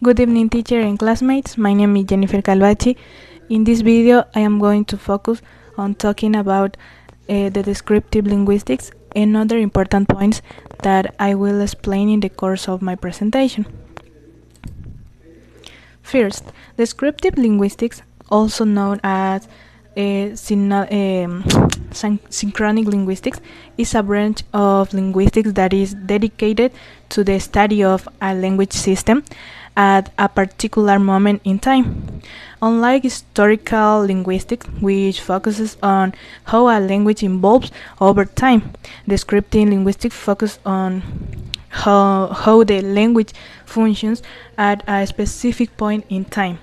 Good evening, teacher and classmates. My name is Jennifer Calvachi. In this video, I am going to focus on talking about the descriptive linguistics and other important points that I will explain in the course of my presentation. First, descriptive linguistics, also known as synchronic linguistics, is a branch of linguistics that is dedicated to the study of a language system at a particular moment in time. Unlike historical linguistics, which focuses on how a language evolves over time, descriptive linguistics focus on how the language functions at a specific point in time.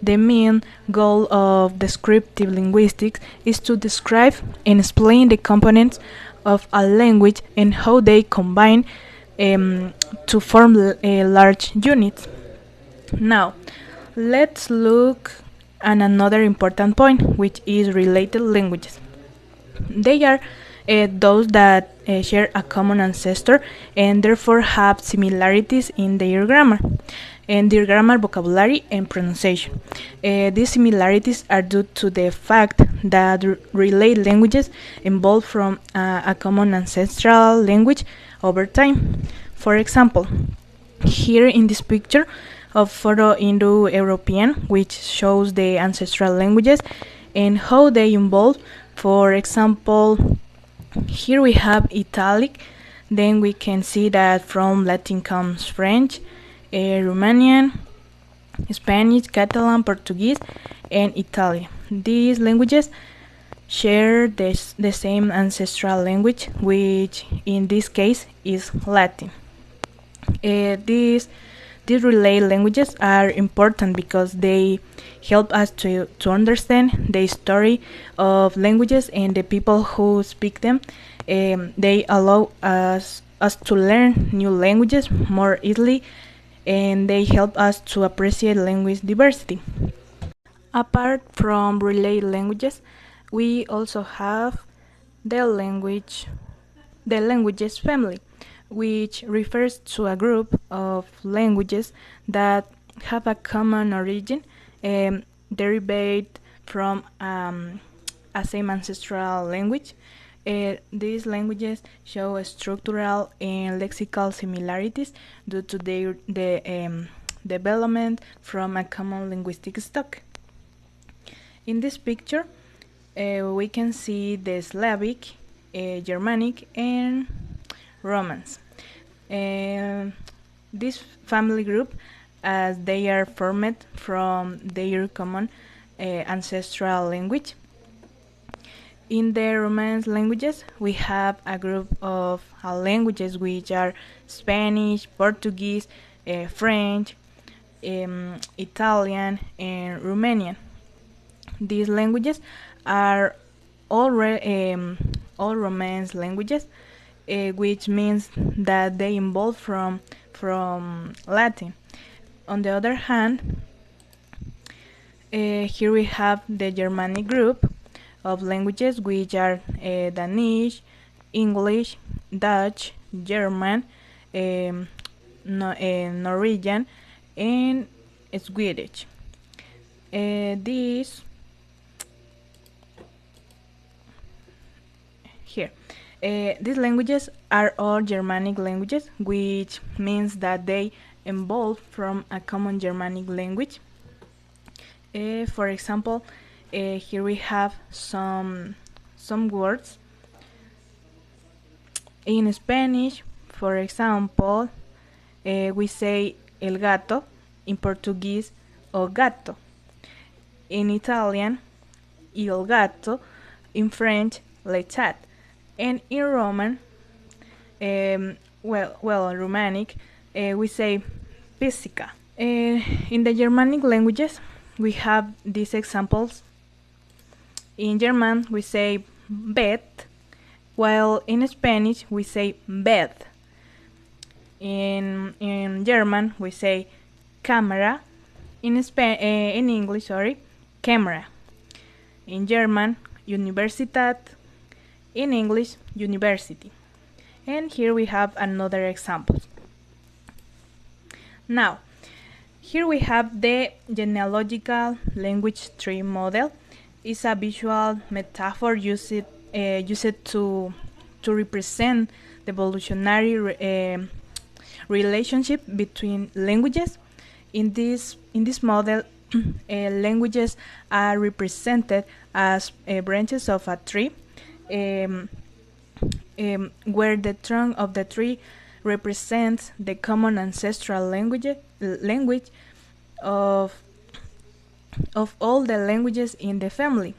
The main goal of descriptive linguistics is to describe and explain the components of a language and how they combine to form a large unit. Now, let's look at another important point, which is related languages. They are those that share a common ancestor and therefore have similarities in their grammar, vocabulary, and pronunciation. These similarities are due to the fact that related languages evolve from a common ancestral language over time. For example, here in this picture of photo Indo-European, which shows the ancestral languages and how they evolve. For example, here we have Italic, then we can see that from Latin comes French, Romanian, Spanish, Catalan, Portuguese, and Italian. These languages share the same ancestral language, which in this case is Latin. These related languages are important because they help us to understand the story of languages and the people who speak them. They allow us to learn new languages more easily, and they help us to appreciate language diversity. Apart from related languages, we also have the languages family, which refers to a group of languages that have a common origin, derived from a same ancestral language. These languages show structural and lexical similarities due to their development from a common linguistic stock. In this picture, we can see the Slavic, Germanic, and Romance. This family group, as they are formed from their common ancestral language. In the Romance languages, we have a group of languages which are Spanish, Portuguese, French, Italian, and Romanian. These languages are all Romance languages, which means that they evolved from Latin. On the other hand, here we have the Germanic group of languages, which are Danish, English, Dutch, German, Norwegian, and Swedish. These languages are all Germanic languages, which means that they evolved from a common Germanic language. For example, here we have some words. In Spanish, for example, we say el gato, in Portuguese, o gato. In Italian, il gatto, in French, le chat. And in Roman, Romanic, we say pisica. In the Germanic languages, we have these examples. In German, we say bed, while in Spanish, we say bed. In German, we say camera. In English, camera. In German, Universität. In English, university. And here we have another example. Now, Here we have the genealogical language tree model. It's a visual metaphor used to represent the evolutionary relationship between languages. In this model, languages are represented as branches of a tree, um, where the trunk of the tree represents the common ancestral language of all the languages in the family.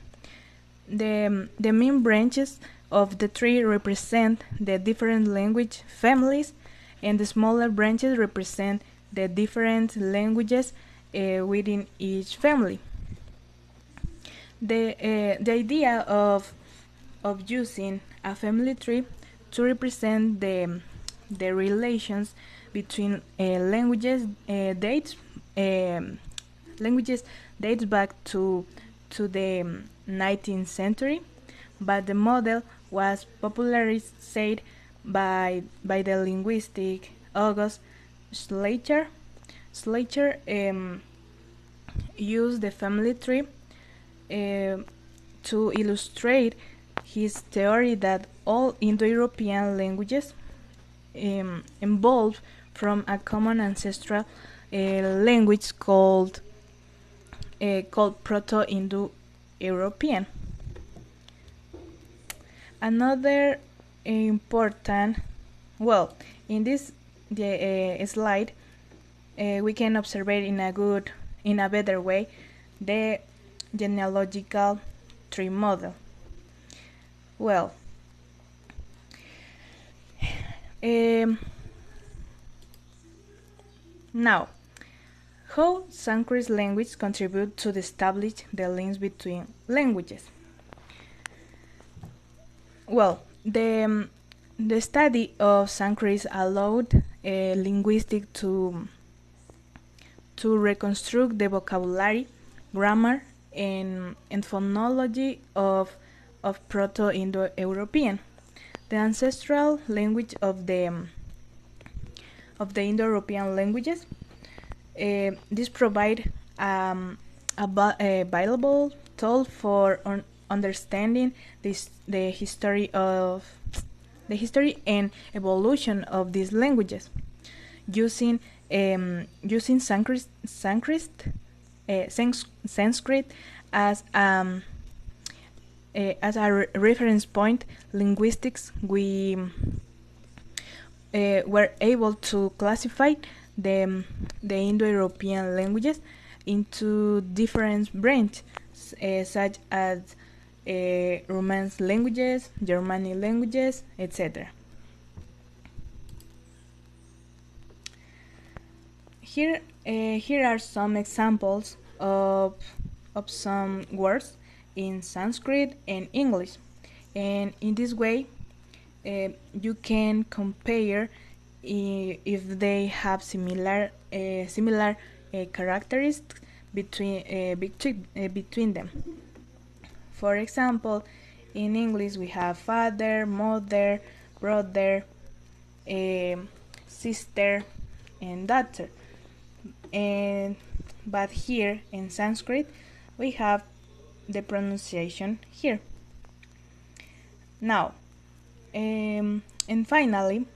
The main branches of the tree represent the different language families, and the smaller branches represent the different languages within each family. The idea of using a family tree to represent the relations between languages dates back to the 19th century, but the model was popularized by the linguistic August Schleicher. Schleicher used the family tree to illustrate his theory that all Indo-European languages evolved from a common ancestral language called Proto-Indo-European. Another important, well, in this slide, we can observe in a better way the genealogical tree model. Well, now, how Sanskrit language contribute to establish the links between languages? Well, the study of Sanskrit allowed linguistics to reconstruct the vocabulary, grammar, and phonology of Proto-Indo-European, the ancestral language of the Indo-European languages. This provide a valuable tool for understanding the history and evolution of these languages. Using Sanskrit as a reference point, linguistics we were able to classify the Indo-European languages into different branches, such as Romance languages, Germanic languages, etc. Here are some examples of some words in Sanskrit and English, and in this way you can compare if they have similar characteristics between them. For example, in English we have father, mother, brother, sister, and daughter. But here in Sanskrit we have the pronunciation here. Now, and finally,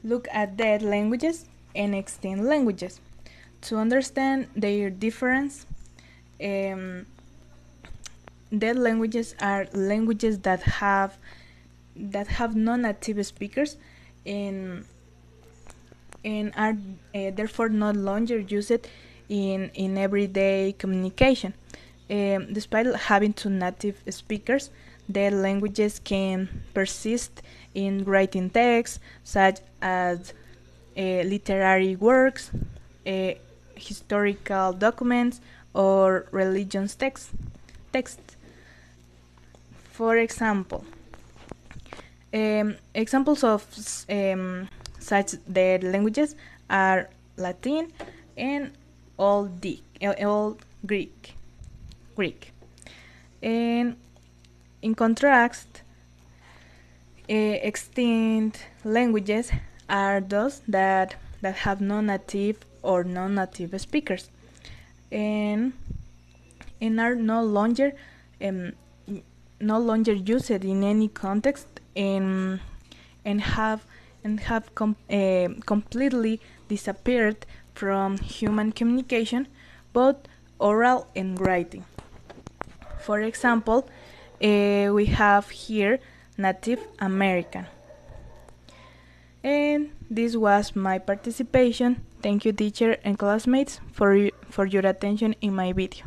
look at dead languages and extinct languages. To understand their difference, dead languages are languages that have non-native speakers and are therefore no longer used in everyday communication. Despite having two native speakers, dead languages can persist in writing texts such as literary works, historical documents, or religious texts. For example, examples of such dead languages are Latin and Old Greek. And in contrast, extinct languages are those that that have non-native or non-native speakers, and are um, no longer used in any context, and have completely disappeared from human communication, both oral and writing. For example, we have here Native American. And this was my participation. Thank you, teacher and classmates, for your attention in my video.